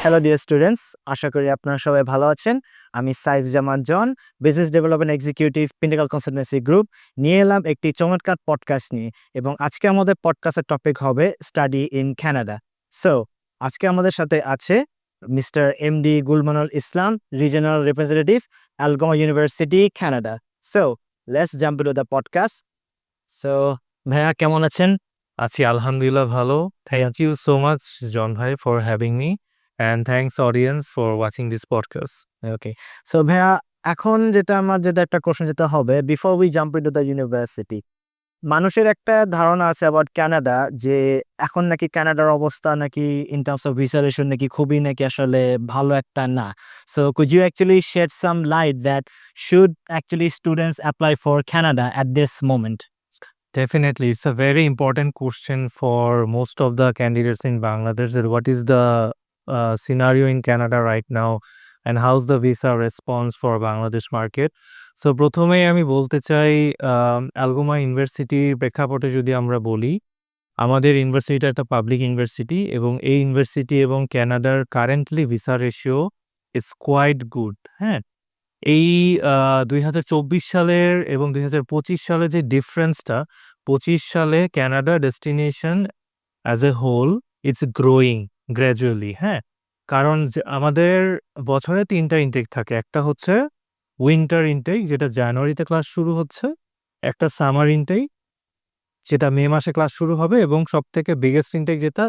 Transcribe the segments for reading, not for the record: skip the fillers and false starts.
Hello dear students, আশা করি আপনারা সবাই ভালো আছেন। আমি Saif Zaman Jon, business development executive, Pinnacle Consultancy Group নিয়ে এলাম একটি চমৎকার পডকাস্ট নিয়ে। এবং আজকে আমাদের পডকাস্টের টপিক হবে স্টাডি ইন কানাডা। সো আজকে আমাদের সাথে আছে mister MD Gulmanul Islam, regional representative, Algoma University, Canada. So let's jump into the podcast. So ভাইয়া কেমন আছেন? আছি আলহামদুলিল্লাহ ভালো। Thank you so much, John ভাই, for having me and thanks audience for watching this podcast. Okay. So ভাইয়া, এখন যেটা একটা কোশ্চেন যেটা হবে before we jump into the university, মানুষের একটা ধারণা আছে অ্যাবাউট কানাডা যে এখন নাকি কানাডার অবস্থা নাকি ইন টার্মস অফ ভিসা রেশন নাকি খুবই নাকি আসলে ভালো একটা না। So could you actually shed some light that should actually students apply for Canada at this moment? Definitely, it's a very important question for most of the candidates in Bangladesh that what is the scenario in Canada right now and how's the visa response for Bangladesh market. So প্রথমেই আমি বলতে চাই অ্যালগোমা ইউনিভার্সিটির প্রেক্ষাপটে যদি আমরা বলি, আমাদের ইউনিভার্সিটিটা একটা পাবলিক ইউনিভার্সিটি এবং এই ইউনিভার্সিটি এবং কানাডার currently visa ratio is quite good. হ্যাঁ, এই ২০২৪ সালের এবং ২০২৫ সালে যে ডিফারেন্সটা, ২৫ সালে Canada destination as a whole it's growing gradually. হ্যাঁ, কারণ আমাদের বছরে ৩টা ইনটেক থাকে। একটা হচ্ছে উইন্টার ইনটেক, যেটা জানুয়ারিতে ক্লাস শুরু হচ্ছে। একটা সামার ইনটেক, যেটা মে মাসে ক্লাস শুরু হবে, এবং সবথেকে বিগেস্ট ইনটেক যেটা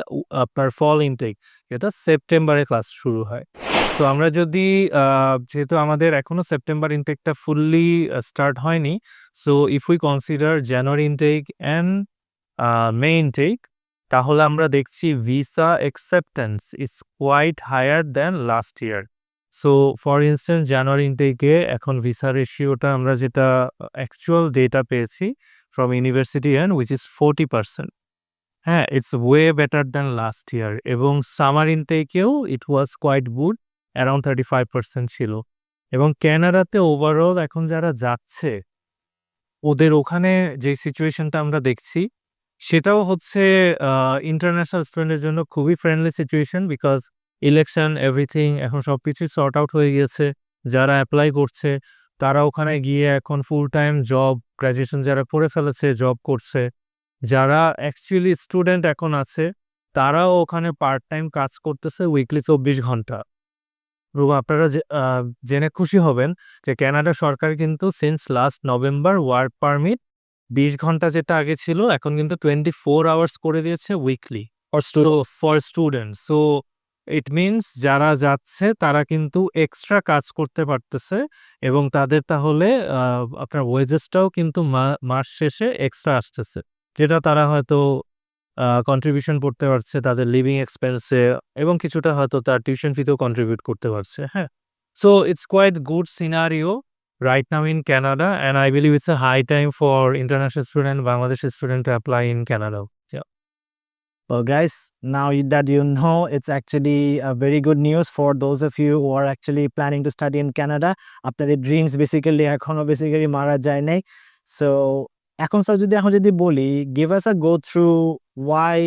আপনার ফল ইনটেক, যেটা সেপ্টেম্বরে ক্লাস শুরু হয়। তো আমরা যদি যেহেতু আমাদের এখনো সেপ্টেম্বর ইনটেকটা ফুললি স্টার্ট হয়নি, so if we consider January intake and May intake, তাহলে আমরা দেখছি visa acceptance is quite higher than last year. So for instance January ইনটেকে এখন ভিসা রেশিওটা আমরা যেটা অ্যাকচুয়াল ডেটা পেয়েছি from university and which is 40%. হ্যাঁ, it's way better than last year. এবং summer ইনটেকেও it was quite good, around 35% ছিল। এবং কানাডাতে ওভারঅল এখন যারা যাচ্ছে, ওদের ওখানে যে সিচুয়েশনটা আমরা দেখছি, সেটাও হচ্ছে ইন্টারন্যাশনাল স্টুডেন্টের জন্য খুবই friendly situation, because election everything এখন সব কিছুই সর্ট আউট হয়ে গিয়েছে। যারা অ্যাপ্লাই করছে তারা ওখানে গিয়ে এখন ফুল টাইম জব, গ্র্যাজুয়েশন যারা পড়ে ফেলেছে জব করছে। যারা অ্যাকচুয়ালি স্টুডেন্ট এখন আছে, তারাও ওখানে পার্ট টাইম কাজ করতেছে উইকলি ২৪ ঘন্টা। এবং আপনারা জেনে খুশি হবেন যে কানাডা সরকার কিন্তু since last November work permit ২০ ঘন্টা যেটা আগে ছিল, এখন কিন্তু 24 আওয়ার্স করে দিয়েছে weekly for student. So it means যারা যাচ্ছে তারা কিন্তু এক্সট্রা কাজ করতে পারতেছে, এবং তাদের তাহলে আপনার ওয়েজেসটাও কিন্তু মাস শেষে এক্সট্রা আসতেছে, যেটা তারা হয়তো কন্ট্রিবিউশন করতে পারছে তাদের লিভিং এক্সপেন্সে, এবং কিছুটা হয়তো তার টিউশন ফিতেও কন্ট্রিবিউট করতে পারছে। হ্যাঁ, so it's quite good scenario right now in Canada, and I believe it's a high time for international student, Bangladeshi student to apply in Canada. Yeah. Well, guys, now that you know, it's actually a very good news for those of you who are actually planning to study in Canada. আপনাদের dreams basically এখনো basically মারা যায় নাই। So এখন যদি বলি, give us a go through why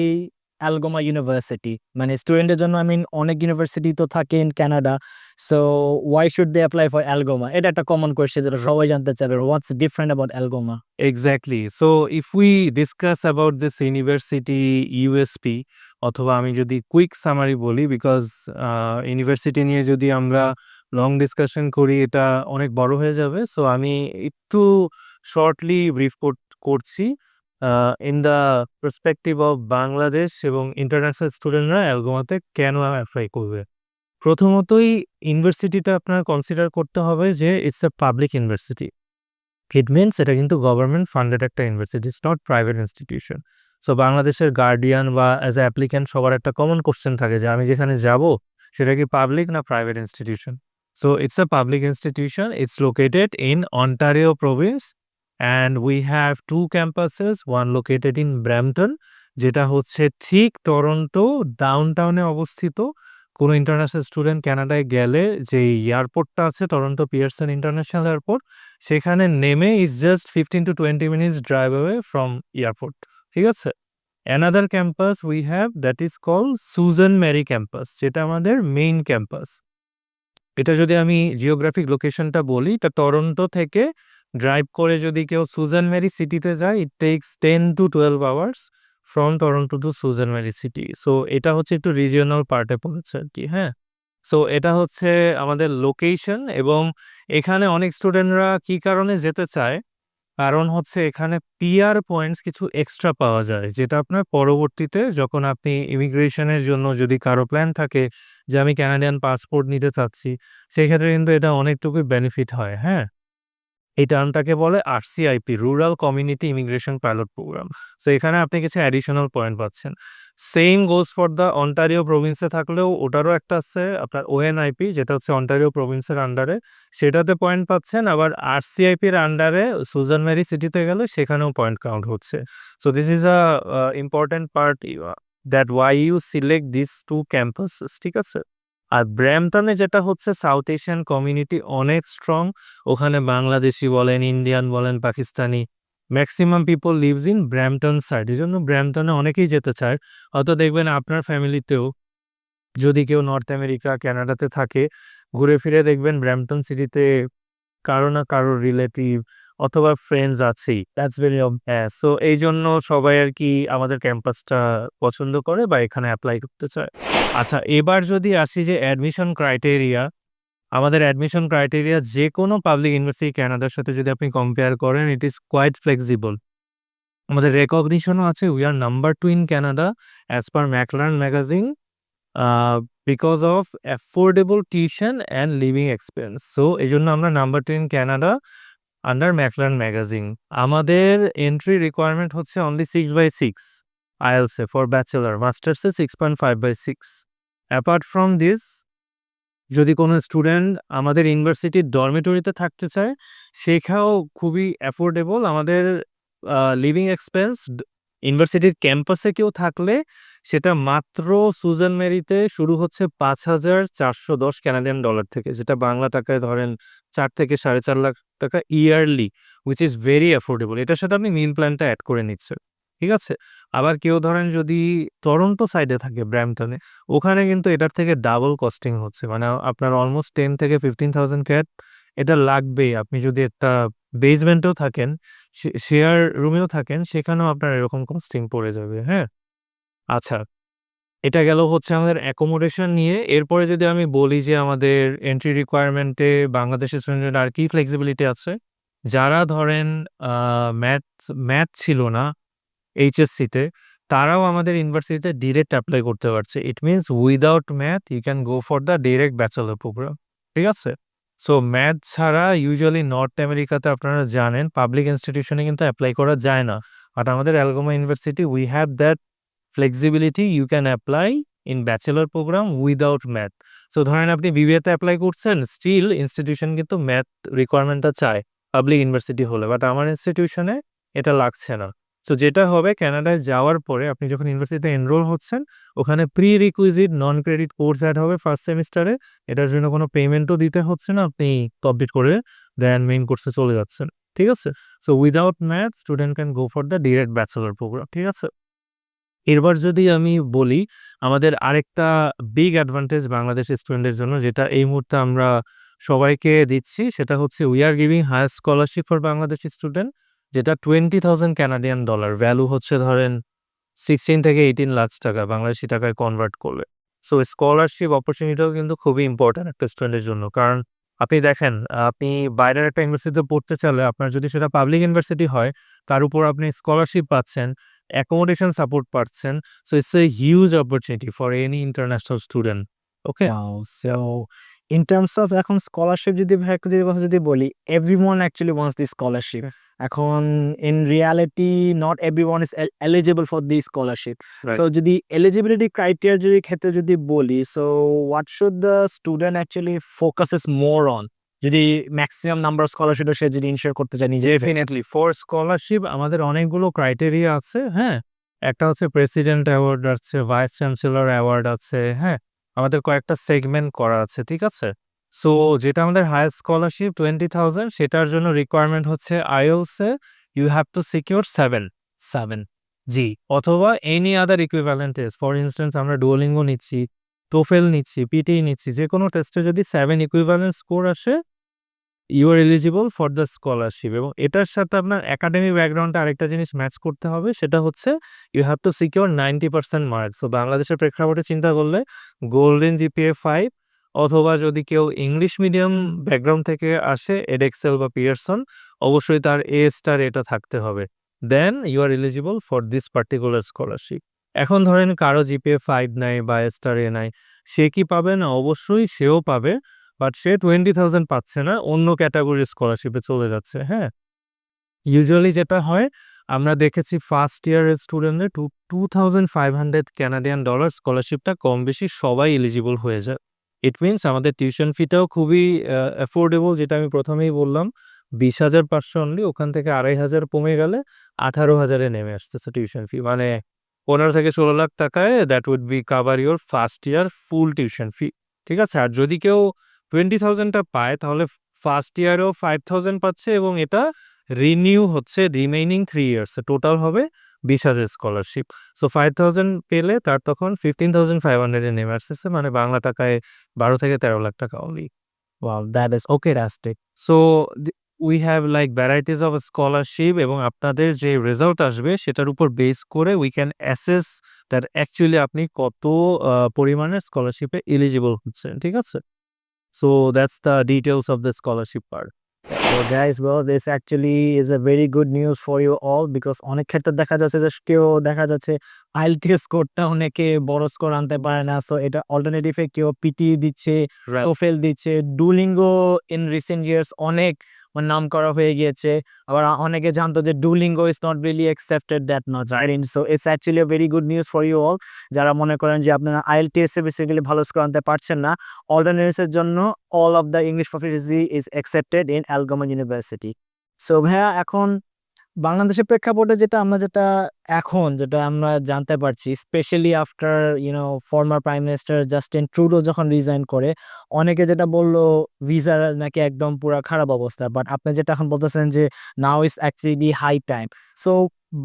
Algoma University, মানে স্টুডেন্টের জন্য অনেক ইউনিভার্সিটি তো থাকে in Canada. So why should they apply for Algoma? এটা একটা কমন কোয়েশ্চেন যেটা সবাই জানতে চাবে, what's different about Algoma? Exactly. So if we discuss about this university USP, অথবা আমি যদি কুইক সামারি বলি, বিকজ ইউনিভার্সিটি নিয়ে যদি আমরা লং ডিসকাশন করি এটা অনেক বড় হয়ে যাবে। সো আমি একটু শর্টলি ব্রিফ করছি in the perspective of Bangladesh এবং ইন্টারন্যাশনাল স্টুডেন্টরা অ্যালগোমাতে কেন অ্যাপ্লাই করবে। প্রথমতই ইউনিভার্সিটিটা আপনার কনসিডার করতে হবে যে it's a public university. It means এটা কিন্তু গভর্নমেন্ট ফান্ডেড একটা university, it's not private institution. So বাংলাদেশের গার্ডিয়ান বা অ্যাজ এ অ্যাপ্লিক্যান্ট সবার একটা কমন কোশ্চেন থাকে যে আমি যেখানে যাব সেটা কি পাবলিক না private institution. So it's a public institution, it's located in Ontario Province, and we have 2 campuses, one located in Brampton, যেটা হচ্ছে ঠিক টরন্টো ডাউনটাউনে অবস্থিত। কোনো ইন্টারন্যাশনাল স্টুডেন্ট কানাডায় গেলে যে এয়ারপোর্টটা আছে টরন্টো পিয়ারসন ইন্টারন্যাশনাল এয়ারপোর্ট, সেখানে নেমে is just 15 to 20 minutes drive away from airport. ঠিক আছে, another campus we have that is called সুজান মেরি ক্যাম্পাস, যেটা আমাদের মেইন ক্যাম্পাস। এটা যদি আমি জিওগ্রাফিক লোকেশনটা বলি, এটা টরন্টো থেকে ড্রাইভ করে যদি কেউ সুজান মেরি সিটিতে যায়, it takes 10 to 12 hours from Toronto to সুজান মেরি সিটি। সো এটা হচ্ছে একটু রিজিওনাল পার্টে পড়েছে আর কি, হ্যাঁ। সো এটা হচ্ছে আমাদের লোকেশন, এবং এখানে অনেক স্টুডেন্টরা কি কারণে যেতে চায়, কারণ হচ্ছে এখানে পিআর পয়েন্টস কিছু এক্সট্রা পাওয়া যায়, যেটা আপনার পরবর্তীতে যখন আপনি ইমিগ্রেশনের জন্য যদি কারো প্ল্যান থাকে যে আমি কানাডিয়ান পাসপোর্ট নিতে চাচ্ছি, সেই ক্ষেত্রে কিন্তু এটা অনেকটুকুই বেনিফিট হয়, হ্যাঁ। এই টার্মটাকে বলে RCIP, rural community immigration pilot program. So এখানে আপনি কিছু অ্যাডিশনাল পয়েন্ট পাচ্ছেন। Same goes for the Ontario প্রভিন্সে থাকলেও ওটারও একটা আছে আপনার ওএনআইপি, যেটা হচ্ছে অন্টারিও প্রভিন্সের আন্ডারে, সেটাতে পয়েন্ট পাচ্ছেন। আবার আরসিআইপির আন্ডারে সুজান মেরি সিটিতে গেলে সেখানেও পয়েন্ট কাউন্ট হচ্ছে। So this is a important part that why you select this two campuses, ঠিক আছে। আর ব্র্যাম্পটনে যেটা হচ্ছে সাউথ এশিয়ান কমিউনিটি অনেক স্ট্রং। ওখানে বাংলাদেশি বলেন, ইন্ডিয়ান বলেন, Pakistani, maximum people lives in Brampton side. এই জন্য ব্র্যাম্পটনে অনেকেই যেতে চায়। হয়তো দেখবেন আপনার ফ্যামিলিতেও যদি কেউ নর্থ আমেরিকা, কানাডাতে থাকে, ঘুরে ফিরে দেখবেন ব্র্যাম্পটন সিটিতে কারো না কারো রিলেটিভ অথবা ফ্রেন্ডস আছেই। দ্যাটস ভেরি হ্যাঁ, সো এই জন্য সবাই আর কি আমাদের ক্যাম্পাসটা পছন্দ করে বা এখানে অ্যাপ্লাই করতে চায়। আচ্ছা, এবার যদি আসি যে অ্যাডমিশন ক্রাইটেরিয়া, আমাদের অ্যাডমিশন ক্রাইটেরিয়া যে কোনো পাবলিক ইউনিভার্সিটি কানাডার সাথে যদি আপনি কম্পেয়ার করেন, ইট ইজ কোয়াইট ফ্লেক্সিবল। আমাদের রেকগনিশনও আছে, we are number 2 in Canada as per Maclean's magazine because of affordable tuition and living expense. So এই জন্য আমরা number 2 in Canada under Maclean's magazine. আমাদের এন্ট্রি রিকোয়ারমেন্ট হচ্ছে অনলি 6/6 আইএলসে ফর ব্যাচেলর, মাস্টার্সে 6.5/6। Apart from this, যদি কোনো student আমাদের ইউনিভার্সিটির ডরমিটরিতে থাকতে চায়, সেখানেও খুবই অ্যাফোর্ডেবল। আমাদের লিভিং এক্সপেন্স ইউনিভার্সিটির ক্যাম্পাসে কেউ থাকলে সেটা মাত্র সুজান মেরিতে শুরু হচ্ছে 5,410 কানাডিয়ান ডলার থেকে, যেটা বাংলা টাকায় ধরেন 4 থেকে 4.5 লাখ টাকা yearly, which is very affordable. এটার সাথে আপনি মিল প্ল্যানটা অ্যাড করে নিচ্ছেন, ঠিক আছে। আবার কেউ ধরেন যদি টরন্টো সাইডে থাকে, ব্র্যাম্পটনে, ওখানে কিন্তু এটার থেকে ডাবল কস্টিং হচ্ছে, মানে আপনার অলমোস্ট 10 থেকে 15,000 ক্যাট এটা লাগবেই। আপনি যদি একটা বেসমেন্টেও থাকেন, শেয়ার রুমেও থাকেন, সেখানেও আপনার এরকম কস্টিং পড়ে যাবে, হ্যাঁ। আচ্ছা, এটা গেল হচ্ছে আমাদের অ্যাকোমোডেশন নিয়ে। এরপরে যদি আমি বলি যে আমাদের এন্ট্রি রিকোয়ারমেন্টে বাংলাদেশের স্টুডেন্টের আর কি ফ্লেক্সিবিলিটি আছে, যারা ধরেন ম্যাথ ম্যাথ ছিল না এইচএসসিতে, তারাও আমাদের ইউনিভার্সিটিতে ডিরেক্ট অ্যাপ্লাই করতে পারছে। It means without math you can go for the direct bachelor program, ঠিক আছে। সো ম্যাথ ছাড়া ইউজুয়ালি নর্থ আমেরিকাতে আপনারা জানেন পাবলিক ইনস্টিটিউশনে কিন্তু অ্যাপ্লাই করা যায় না। বাট আমাদের Algoma University we have that flexibility, you can apply in bachelor program without math. So ধরেন আপনি বিবিএতে অ্যাপ্লাই করছেন, স্টিল ইনস্টিটিউশন কিন্তু ম্যাথ রিকোয়ারমেন্টটা চায় পাবলিক ইউনিভার্সিটি হলে, বাট আমার ইনস্টিটিউশনে এটা লাগছে না। সো যেটা হবে, কানাডায় যাওয়ার পরে আপনি যখন ইউনিভার্সিটিতে এনরোল হচ্ছেন, ওখানে prerequisite non credit course add হবে ফার্স্ট সেমিস্টারে। এটার জন্য কোনো পেমেন্টও দিতে হচ্ছে না, আপনি কমপ্লিট করে দেন মেইন কোর্সে চলে যাচ্ছেন, ঠিক আছে। So without math student can go for the direct bachelor program, ঠিক আছে। এরপর যদি আমি বলি আমাদের আরেকটা বিগ অ্যাডভান্টেজ বাংলাদেশের স্টুডেন্টদের জন্য, যেটা এই মুহূর্তে আমরা সবাইকে দিচ্ছি, সেটা হচ্ছে we are giving higher scholarship for Bangladeshi student, যেটা 20,000 কানাডিয়ান ডলার, ভ্যালু হচ্ছে ধরেন 16 থেকে 18 লাখ টাকা বাংলাদেশি টাকায় কনভার্ট করলে। সো স্কলারশিপ অপরচুনিটিও কিন্তু খুবই ইম্পর্ট্যান্ট একটা স্টুডেন্টের জন্য। কারণ আপনি দেখেন, আপনি বাইরের একটা ইউনিভার্সিটিতে পড়তে চাইলে, আপনার যদি সেটা পাবলিক ইউনিভার্সিটি হয়, তার উপর আপনি স্কলারশিপ পাচ্ছেন, অ্যাকোমোডেশন সাপোর্ট পাচ্ছেন। So it's a huge opportunity for any international student, okay. Wow. So in terms of এখন স্কলারশিপ যদি ভাই একটু যদি কথা যদি বলি, everyone actually wants this scholarship. এখন in reality not everyone is eligible for this scholarship. Right. So যদি eligibility criteria যদি ক্ষেত্রে যদি বলি, so what should the student actually focuses more on? যদি ম্যাক্সিমাম নাম্বার অফ স্কলারশিপ সে যদি ensure করতে চায় নিজে। ডেফিনেটলি ফর স্কলারশিপ আমাদের অনেকগুলো ক্রাইটেরিয়া আছে, হ্যাঁ। একটা হচ্ছে প্রেসিডেন্ট অ্যাওয়ার্ড আছে, ভাইস চ্যান্সেলর অ্যাওয়ার্ড আছে, হ্যাঁ। আমাদের কয়েকটা সেগমেন্ট করা আছে, ঠিক আছে। সো যেটা আমাদের হায়ার স্কলারশিপ 20,000, সেটার জন্য রিকোয়ারমেন্ট হচ্ছে আইএলসে ইউ হ্যাভ টু সিকিউর 7, জি, অথবা any other equivalent test. For instance আমরা ডুওলিঙ্গো নিচ্ছি, টোফেল নিচ্ছি, পিটিই নিচ্ছি। যেকোনো টেস্টে যদি 7 ইকুইভ্যালেন্ট স্কোর আসে, you are eligible for the scholarship. এবং এটার সাথে আপনার একাডেমিক ব্যাকগ্রাউন্ডে আরেকটা জিনিস ম্যাচ করতে হবে, সেটা হচ্ছে you have to secure 90% marks. So বাংলাদেশের প্রেক্ষাপটে চিন্তা করলে গোল্ডেন জিপিএ 5, অথবা যদি কেউ ইংলিশ মিডিয়াম ব্যাকগ্রাউন্ড থেকে আসে, এডেক্সেল বা পিয়ারসন, অবশ্যই তার এ স্টার এটা থাকতে হবে। Then you are eligible for this particular scholarship. এখন ধরেন কারো জিপিএ 5 নাই বা এ স্টার এ নাই, সে কি পাবে না? অবশ্যই সেও পাবে, বাট সে 20,000 পাচ্ছে না, অন্য ক্যাটাগরির স্কলারশিপে চলে যাচ্ছে। হ্যাঁ, ইউজুয়ালি যেটা হয়, আমরা দেখেছি ফার্স্ট ইয়ারের স্টুডেন্টদের 2,500 কানাডিয়ান ডলার স্কলারশিপটা কম বেশি সবাই এলিজিবল হয়ে যায়। ইট মিনস আমাদের টিউশন ফিটাও খুবই অ্যাফোর্ডেবল, যেটা আমি প্রথমেই বললাম, 20,500 অনলি। ওখান থেকে 2,500 কমে গেলে 18,000-এ নেমে আসতেছে টিউশন ফি। মানে 15 থেকে 16 লাখ টাকায় that would be cover your first year full tuition fee. ঠিক আছে? আর যদি কেউ 20,000টা পায়, তাহলে ফার্স্ট ইয়ারেও 5,000 পাচ্ছে, এবং এটা রিনিউ হচ্ছে রিমেইনিং 3 ইয়ার্স। টোটাল হবে 20,000 স্কলারশিপ। সো 5,000 পেলে তার তখন 15,500-এ নেমে আসতেছে, মানে বাংলা টাকায় 12 থেকে 13 লাখ টাকা only. Wow, that is okay rustic. So we have like varieties of scholarship, এবং আপনাদের যে রেজাল্ট আসবে সেটার উপর বেস করে we can assess that actually আপনি কত পরিমাণের স্কলারশিপে এলিজিবল হচ্ছেন। ঠিক আছে? So that's the details of the scholarship part. So guys, well, this actually is a very good news for you all because অনেক ক্ষেত্রে দেখা যাচ্ছে যে কেউ দেখা যাচ্ছে আইএলটিএস স্কোরটা অনেকে বড় স্কোর আনতে পারে না। সো এটা অল্টারনেটিভে কেউ পিটি দিচ্ছে, টোফেল দিচ্ছে। ডুলিঙ্গো ইন রিসেন্ট ইয়ার্স অনেক নামকরা হয়ে গিয়েছে। আবার অনেকে জানতো যে Duolingo is not really accepted that much. So it's actually a very good news for you all. যারা মনে করেন যে আপনারা আইএলটিএস এ বেসিক্যালি ভালো স্কোর আনতে পারছেন না, অল্টারনেটিভস এর জন্য all of the English proficiency is accepted in Algoma University. So ভাইয়া, এখন বাংলাদেশের প্রেক্ষাপটে যেটা আমরা জানতে পারছি, specially after former prime minister Justin Trudeau যখন রিজাইন করে, অনেকে যেটা বললো ভিসার নাকি একদম পুরা খারাপ অবস্থা, বাট আপনি যেটা এখন বলতেছেন যে now is actually high time. So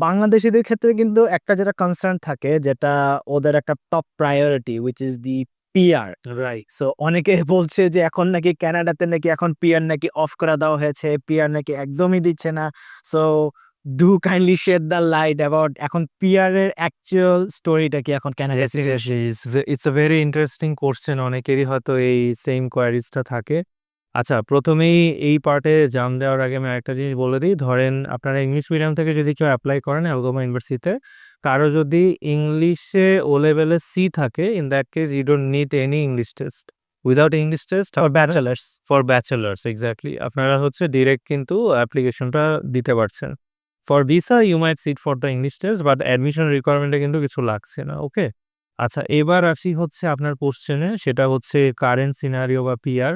বাংলাদেশিদের ক্ষেত্রে কিন্তু একটা যেটা কনসার্ন থাকে, যেটা ওদের একটা top priority, which is the PR. Right. So অনেকে বলছে যে এখন নাকি কানাডাতে নাকি এখন পিআর নাকি অফ করে দেওয়া হয়েছে, পিআর নাকি একদমই দিচ্ছে না। So do kindly shed the light about এখন পিআর এর অ্যাকচুয়াল স্টোরিটা কি এখন Canada situation? It's a very interesting question. অনেকেরই হয়তো এই সেম কোয়ারিজটা থাকে। আচ্ছা, প্রথমেই এই পার্টে জাম দেওয়ার আগে আমি আরেকটা জিনিস বলে দিই। ধরেন আপনারা ইংলিশ মিডিয়াম থেকে যদি কেউ অ্যাপ্লাই করেন অ্যালগোমা ইউনিভার্সিটিতে, কারো যদি ইংলিশে ও লেভেলে সি থাকে, in that case you don't need any English test. Without English test for bachelors? For bachelors, exactly, আপনারা হচ্ছে ডিরেক্ট কিন্তু অ্যাপ্লিকেশনটা দিতে পারছেন। For visa you might sit for the English test, but admission রিকোয়ারমেন্টে কিন্তু কিছু লাগছে না। ওকে? আচ্ছা, এবার আসি হচ্ছে আপনার কোশ্চেনে, সেটা হচ্ছে কারেন্ট সিনারিও বা পিআর।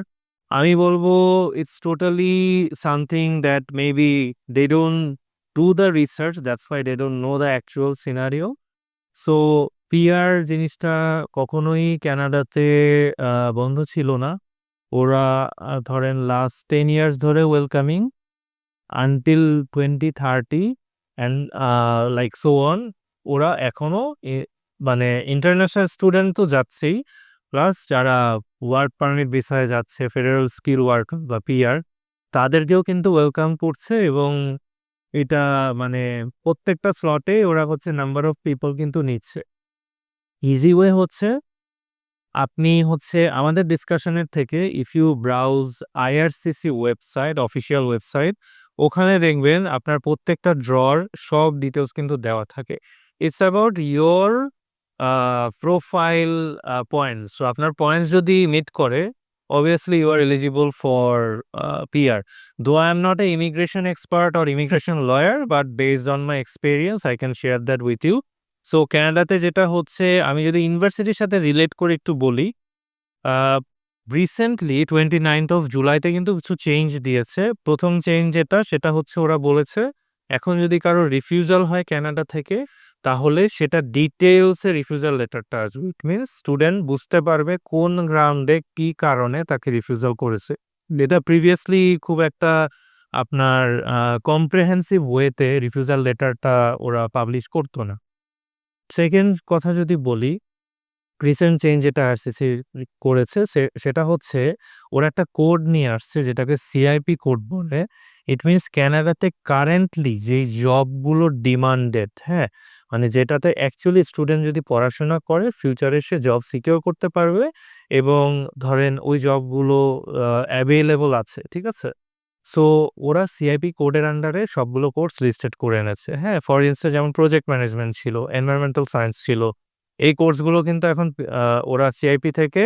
আমি বলবো it's totally something that maybe they don't do the research, that's why they don't know the actual scenario. So PR জিনিসটা কখনোই কানাডাতে বন্ধ ছিল না। ওরা ধরেন লাস্ট 10 ইয়ার্স ধরে welcoming until 2030 and like so on. ওরা এখনো মানে ইন্টারন্যাশনাল স্টুডেন্ট তো যাচ্ছেই, প্লাস যারা ওয়ার্ক পারমিট ভিসায় যাচ্ছে, ফেডারেল স্কিল ওয়ার্ক বা পিআর, তাদেরকেও কিন্তু ওয়েলকাম করছে। এবং এটা মানে প্রত্যেকটা স্লটে ওরা হচ্ছে নাম্বার অফ পিপল কিন্তু নিচ্ছে। ইজি ওয়ে হচ্ছে, আপনি হচ্ছে আমাদের ডিসকাশনের থেকে if you browse IRCC website, official website, ওখানে দেখবেন আপনার প্রত্যেকটা ড্রর সব ডিটেলস কিন্তু দেওয়া থাকে। It's about your profile points. So আপনার পয়েন্টস যদি মিট করে, obviously you are eligible for PR. Though I am not an immigration expert or immigration lawyer, but based on my experience, I can share that with you. So ক্যানাডাতে যেটা হচ্ছে, আমি যদি ইউনিভার্সিটির সাথে রিলেট করে একটু বলি, রিসেন্টলি 29th অফ জুলাইতে কিন্তু কিছু চেঞ্জ দিয়েছে। প্রথম চেঞ্জ সেটা হচ্ছে ওরা বলেছে এখন যদি কারো রিফিউজাল হয় ক্যানাডা থেকে, তাহলে সেটা ডিটেলসে রিফিউজাল লেটারটা আসবে। ইট মিনস স্টুডেন্ট বুঝতে পারবে কোন গ্রাউন্ডে কি কারণে তাকে রিফিউজাল করেছে। এটা প্রিভিয়াসলি খুব একটা আপনার কম্প্রেহেন্সিভ ওয়েতে রিফিউজাল লেটারটা ওরা পাবলিশ করতো না। সেকেন্ড কথা যদি বলি, রিসেন্ট চেঞ্জ যেটা আরসিসি করেছে সেটা হচ্ছে ওরা একটা কোড নিয়ে আসছে যেটাকে সিআইপি কোড বলে। ইট মিনস ক্যানাডাতে কারেন্টলি যেই জবগুলো ডিমান্ডেড, হ্যাঁ? মানে যেটাতে অ্যাকচুয়ালি স্টুডেন্ট যদি পড়াশোনা করে ফিউচারে সে জব সিকিউর করতে পারবে এবং ধরেন ওই জবগুলো অ্যাভেইলেবল আছে, ঠিক আছে? সো ওরা সিআইপি কোডের আন্ডারে সবগুলো কোর্স লিস্টেড করে এনেছে, হ্যাঁ? ফর ইনস্ট্যান্স যেমন প্রজেক্ট ম্যানেজমেন্ট ছিল, এনভায়রনমেন্টাল সায়েন্স ছিল। এই কোর্সগুলো কিন্তু এখন ওরা সিআইপি থেকে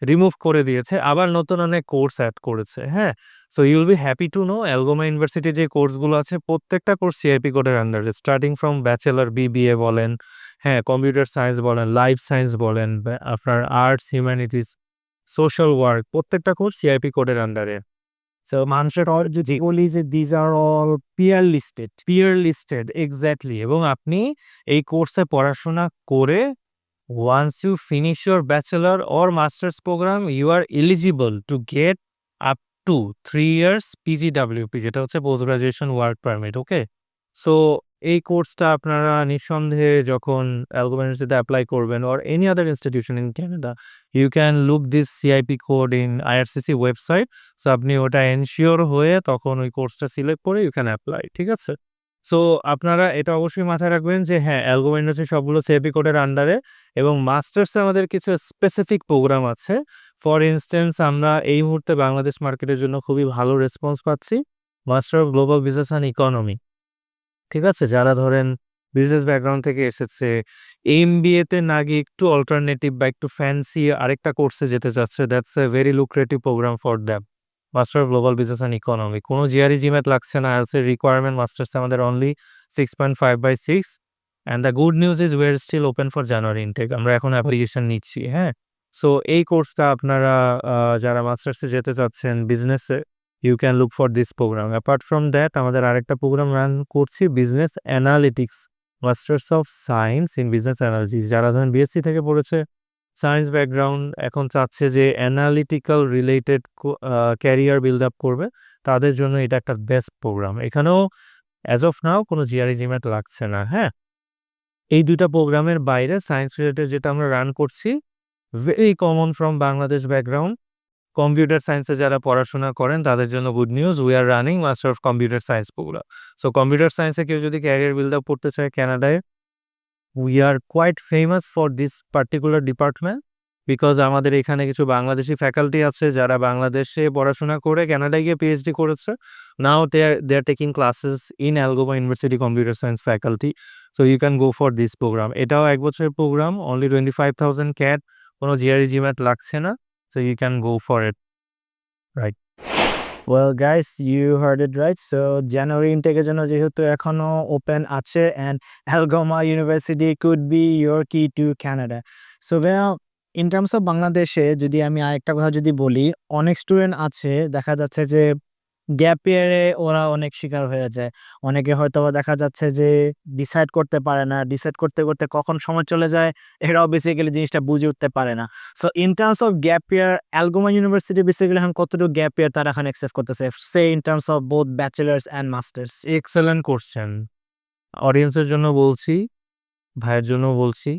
রিমুভ করে দিয়েছে। আবার নতুন অনেক কোর্স এড করেছে, হ্যাঁ? So you will be happy to know Algoma ইউনিভার্সিটির যে কোর্সগুলো আছে প্রত্যেকটা কোর্স সিআইপি কোডের আন্ডারে। স্টার্টিং ফ্রম ব্যাচেলর বিবিএ বলেন, হ্যাঁ, কম্পিউটার সায়েন্স বলেন, লাইফ সায়েন্স বলেন, আপনার আর্টস, হিউম্যানিটিজ, সোশ্যাল ওয়ার্ক প্রত্যেকটা কোর্স সিআইপি কোডের আন্ডারে। সো মানুষের যদি বলি যে these are all peer listed exactly এবং আপনি এই কোর্সে পড়াশোনা করে once you finish your bachelor or master's program you are eligible to get up to 3 years PGWP যেটা হচ্ছে পোস্ট গ্রাজুয়েশন ওয়ার্ক পারমিট, ওকে? সো এই কোর্সটা আপনারা নিঃসন্দেহে যখন অ্যালগোমা ইউনিভার্সিটিতে অ্যাপ্লাই করবেন or any other institution in Canada you can look this CIP code in IRCC website. So আপনি ওটা এনশিওর হয়ে তখন ওই কোর্সটা সিলেক্ট করে ইউ ক্যান অ্যাপ্লাই, ঠিক আছে? সো আপনারা এটা অবশ্যই মাথায় রাখবেন যে হ্যাঁ, অ্যালগোমা ইউনিভার্সিটি সবগুলো সিআইপি কোডের আন্ডারে এবং মাস্টার্সে আমাদের কিছু স্পেসিফিক প্রোগ্রাম আছে। ফর ইনস্ট্যান্স আমরা এই মুহূর্তে বাংলাদেশ মার্কেটের জন্য খুবই ভালো রেসপন্স পাচ্ছি। Master of global business and economy, ঠিক আছে? যারা ধরেন বিজনেস ব্যাকগ্রাউন্ড থেকে এসেছে, এমবিএতে না গিয়ে একটু অল্টারনেটিভ বা একটু ফ্যান্সি আরেকটা কোর্সে যেতে চাচ্ছে, that's a very lucrative program for them. Master of global business and economy কোনো জিআরই জিম্যাট লাগছে না। আইএলটিএস রিকোয়ারমেন্ট মাস্টার্সে আমাদের only 6.5/6 and the good news is we are still open for January intake. আমরা এখন অ্যাপ্লিকেশন নিচ্ছি, হ্যাঁ? So এই কোর্সটা আপনারা যারা মাস্টার্সে যেতে চাচ্ছেন বিজনেসে you can look for this program. Apart from that আমাদের আরেকটা প্রোগ্রাম রান করছি business analytics, masters of science in business analytics. যারা ধরেন বিএসসি থেকে পড়েছে, সায়েন্স ব্যাকগ্রাউন্ড, এখন চাচ্ছে যে analytical related career build up করবে, তাদের জন্য এটা একটা বেস্ট প্রোগ্রাম। এখানেও অ্যাজ অফ নাও কোনো জিআরই জিম্যাট লাগছে না, হ্যাঁ? এই ২টা প্রোগ্রামের বাইরে সায়েন্স রিলেটেড যেটা আমরা রান করছি very common from Bangladesh background, computer সায়েন্সে যারা পড়াশোনা করেন তাদের জন্য good news, we are running master of computer science program. So computer সায়েন্সে কেউ যদি ক্যারিয়ার বিল্ড আপ করতে চায় কানাডায়, we are quite famous for this particular department because আমাদের এখানে কিছু বাংলাদেশি ফ্যাকাল্টি আছে যারা বাংলাদেশে পড়াশোনা করে কানাডায় গিয়ে পিএইচডি করেছে। Now they are taking classes in Algoma University computer science faculty. So you can go for this program. এটাও ১ বছরের প্রোগ্রাম, অনলি 25,000 CAD, কোনো জিআরই জিম্যাট লাগছে না। So you can go for it, right? Well, guys, you heard it right. So January intake এর জন্য যেহেতু এখনো open আছে and Algoma University could be your key to Canada. So well, in terms of বাংলাদেশে যদি আমি আরেকটা কথা যদি বলি, অনেক স্টুডেন্ট আছে দেখা যাচ্ছে যে গ্যাপ ইয়ারে ওরা অনেক শিকার হয়ে যায়। অনেকে হয়তোবা দেখা যাচ্ছে যে ডিসাইড করতে পারে না। ডিসাইড করতে, করতে কখন সময় চলে যায় এরাও বেসিক্যালি জিনিসটা বুঝে উঠতে পারে না। So in terms of gap year, Algoma University basically এখন কতটুকু গ্যাপ ইয়ার তারা এখন অ্যাকসেপ্ট করতেছে? Say in terms of both bachelors and masters. Excellent question. অডিয়েন্সের জন্য বলছি, ভাইয়ের জন্য বলছি,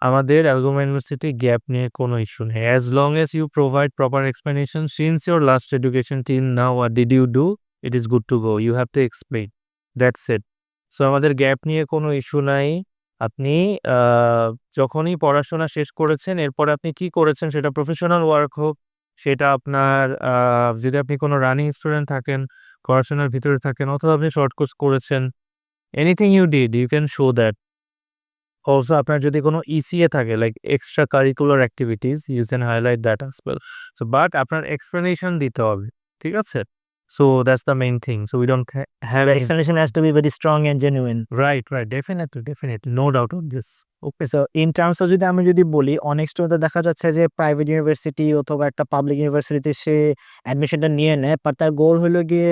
আমাদের অ্যালগোমা ইউনিভার্সিটি গ্যাপ নিয়ে কোনো ইস্যু নেই। As long as you provide proper explanation since your last education till now what did you do, it is good to go. You have to explain, that's it. So আমাদের gap নিয়ে কোনো issue নাই। আপনি যখনই পড়াশোনা শেষ করেছেন এরপরে আপনি কি করেছেন, সেটা প্রফেশনাল ওয়ার্ক হোক, সেটা আপনার যদি আপনি কোনো রানিং স্টুডেন্ট থাকেন, পড়াশোনার ভিতরে থাকেন, অথবা আপনি শর্ট কোর্স করেছেন, anything you did you can show that. Also আপনার যদি কোনো ইসিএ থাকে like extra curricular activities, you can highlight that as well. So but আপনার এক্সপ্লেনেশন দিতে হবে, ঠিক আছে? So that's the main thing. So we don't have The explanation has to be very strong and genuine. Right, definitely, no doubt on this. Okay. So in terms of যদি আমি যদি বলি, অনেক স্টুডেন্ট দেখা যাচ্ছে যে প্রাইভেট ইউনিভার্সিটি অথবা একটা পাবলিক ইউনিভার্সিটিতে সে অ্যাডমিশনটা নিয়ে নেয়, বাট তার গোল হলো গিয়ে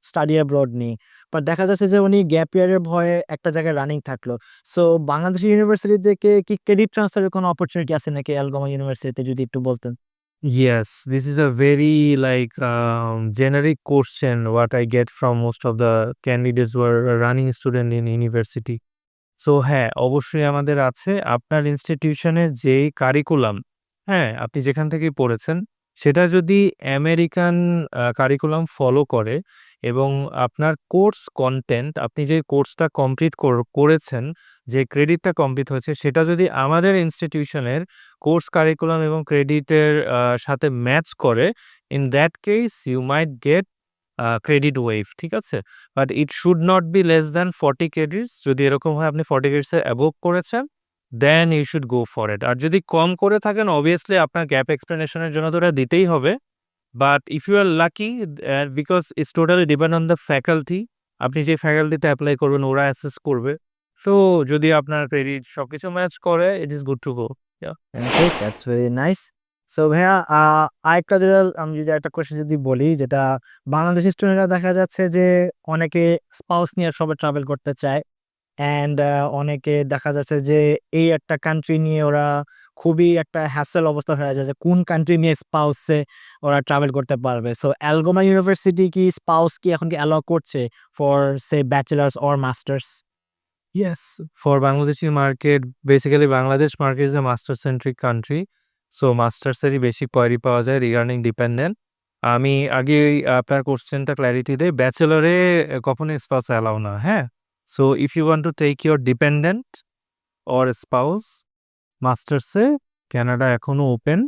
স্টাডি অ্যাব্রড নিয়ে। বাট দেখা যাচ্ছে যে উনি গ্যাপ ইয়ারের ভয়ে একটা জায়গায় রানিং থাকলো। সো বাংলাদেশ ইউনিভার্সিটি থেকে কি ক্রেডিট ট্রান্সফারের কোনো অপরচুনিটি আছে নাকি অ্যালগোমা ইউনিভার্সিটিতে, যদি একটু বলতেন? Yes, this is a very like generic question what I get from most of the candidates who are running student in university. So হ্যাঁ, অবশ্যই আমাদের আছে। আপনার ইনস্টিটিউশনের যেই কারিকুলাম, হ্যাঁ? আপনি যেখান থেকেই পড়েছেন, সেটা যদি আমেরিকান কারিকুলাম ফলো করে এবং আপনার কোর্স কনটেন্ট আপনি যে কোর্সটা কমপ্লিট করেছেন, যে ক্রেডিটটা কমপ্লিট হয়েছে, সেটা যদি আমাদের ইনস্টিটিউশনের কোর্স কারিকুলাম এবং ক্রেডিটের সাথে ম্যাচ করে, in that case you might get credit waive, ঠিক আছে? But it should not be less than 40 credits. যদি এরকম হয় আপনি 40 ক্রেডিটস এর অ্যাবোভ করেছেন, then you should go for it. আর যদি কম করে থাকেন অবভিয়াসলি আপনার গ্যাপ এক্সপ্লেনেশন এর জন্য তো ওটা দিতেই হবে। But if you are lucky because it's totally depend on the faculty. আপনি যে ফ্যাকাল্টিতে এপ্লাই করবেন ওরা অ্যাসেস করবে। সো যদি আপনার ক্রেডিট সবকিছু ম্যাচ করে it is good to go. Yeah. Okay, that's very nice. So ভাইয়া, আরেকটা যেটা আমি যদি একটা কোয়েশ্চেন যদি বলি, যেটা বাংলাদেশি স্টুডেন্টরা দেখা যাচ্ছে যে অনেকে স্পাউস নিয়ে সবাই ট্রাভেল করতে চায়। অ্যান্ড অনেকে দেখা যাচ্ছে যে এই একটা কান্ট্রি নিয়ে ওরা খুবই একটা হ্যাসেল অবস্থা হয়ে যায় যে কোন কান্ট্রি নিয়ে স্পাউসে ওরা ট্রাভেল করতে পারবে। সো অ্যালগোমা ইউনিভার্সিটি কি স্পাউস কি এখন কি অ্যালাউ করছে for say bachelors or masters? Yes, for Bangladeshi market, basically Bangladesh market is a master centric country. So masters এরই বেশি কোয়ারি পাওয়া যায় রিগার্ডিং ডিপেন্ডেন্ট। আমি আগে আপনার কোশ্চেনটা ক্ল্যারিটি দেই। ব্যাচেলরে কখনোই স্পাউস অ্যালাউ না, হ্যাঁ? So if you want to take your dependent or spouse মাস্টার্সে কানাডা এখনো open.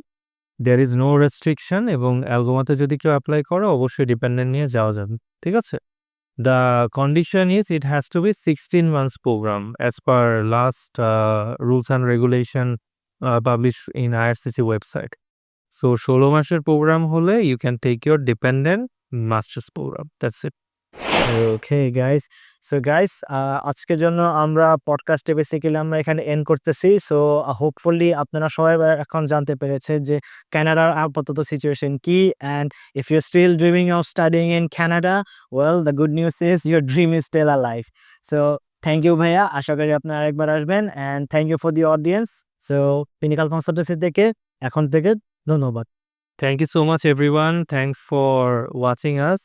There is no restriction এবং অ্যালগোমাতে যদি কেউ অ্যাপ্লাই করে অবশ্যই ডিপেন্ডেন্ট নিয়ে যাওয়া যাবে। ঠিক আছে? The condition is it has to be 16 months program as per last rules and regulation published in IRCC website. So 16 মাসের program হলে you can take your dependent master's program. That's it. Okay guys, so guys, আজকের জন্য আমরা পডকাস্টে basically আমরা এখানে and করতেছি। So hopefully আপনারা সবাই এখন জানতে পেরেছেন যে কানাডার আপাতত সিচুয়েশন কি। And if you still dreaming of studying in Canada, well the good news is your dream is still alive. So thank you ভাইয়া, আশা করি আপনারা আরেকবার আসবেন। And thank you for the audience. So Pinnacle Consultancy থেকে এখন থেকে ধন্যবাদ। Thank you so much everyone. Thanks for watching us.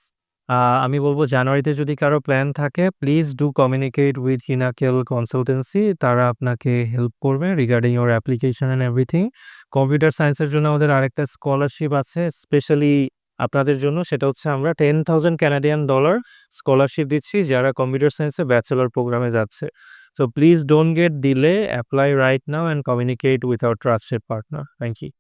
আমি বলবো জানুয়ারিতে যদি কারো প্ল্যান থাকে please do communicate with Pinnacle consultancy. তারা আপনাকে হেল্প করবে regarding your application and everything. Computer সায়েন্সের জন্য আমাদের আরেকটা স্কলারশিপ আছে স্পেশালি আপনাদের জন্য। সেটা হচ্ছে আমরা $10,000 কানাডিয়ান ডলার স্কলারশিপ দিচ্ছি যারা কম্পিউটার সায়েন্সে ব্যাচেলর প্রোগ্রামে যাচ্ছে। So please don't get delay, apply right now and communicate with our trusted partner. Thank you.